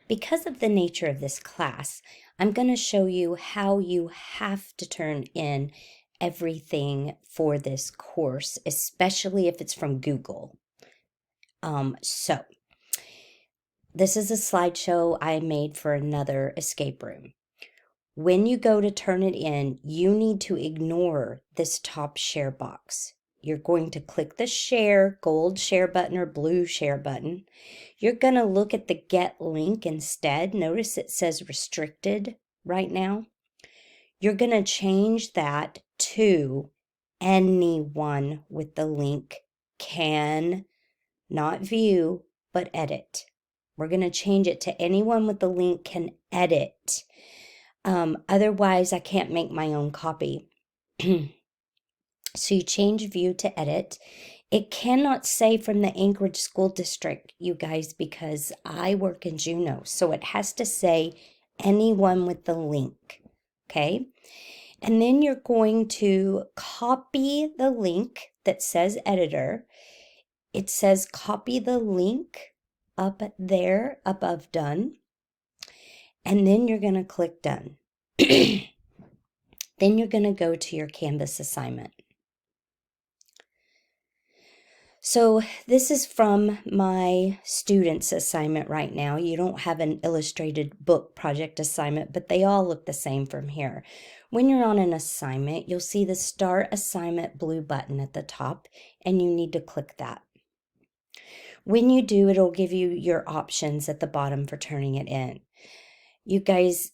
Because of the nature of this class, I'm going to show you how you have to turn in everything for this course, especially if it's from Google. So this is a slideshow I made for another escape room. When you go to turn it in, you need to ignore this top share box. You're going to click the gold share button or blue share button. You're going to look at the get link instead. Notice it says restricted right now. You're going to change that to anyone with the link can not view, but edit. We're going to change it to anyone with the link can edit. Otherwise, I can't make my own copy. So you change view to edit. It cannot say from the Anchorage School District, you guys, because I work in Juneau. So it has to say anyone with the link. Okay. And then you're going to copy the link that says editor. It says copy the link up there above done. And then you're going to click done. Then you're going to go to your Canvas assignment. So this is from my students' assignment right now. You don't have an illustrated book project assignment, but they all look the same from here. When you're on an assignment, you'll see the Start Assignment blue button at the top, and you need to click that. When you do, it'll give you your options at the bottom for turning it in. You guys,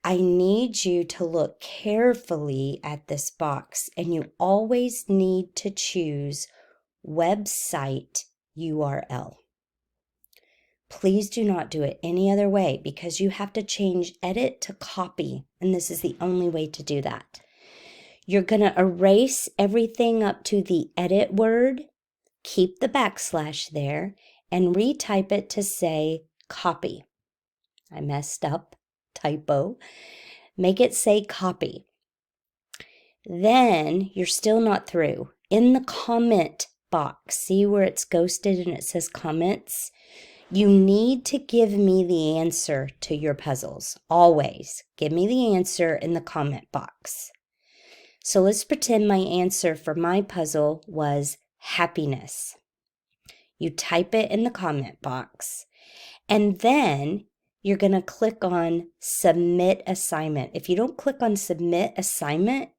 I need you to look carefully at this box, and you always need to choose website URL. Please do not do it any other way because you have to change edit to copy, and this is the only way to do that. You're going to erase everything up to the edit word, keep the backslash there, and retype it to say copy. I messed up, typo. Make it say copy. Then you're still not through. In the comment box, see where it's ghosted and it says comments? You need to give me the answer to your puzzles. Always give me the answer in the comment box. So let's pretend my answer for my puzzle was happiness. You type it in the comment box, and then you're going to click on submit assignment. If you don't click on submit assignment,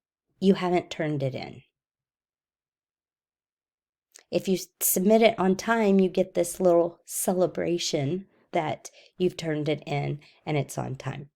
you haven't turned it in. If you submit it on time, you get this little celebration that you've turned it in and it's on time.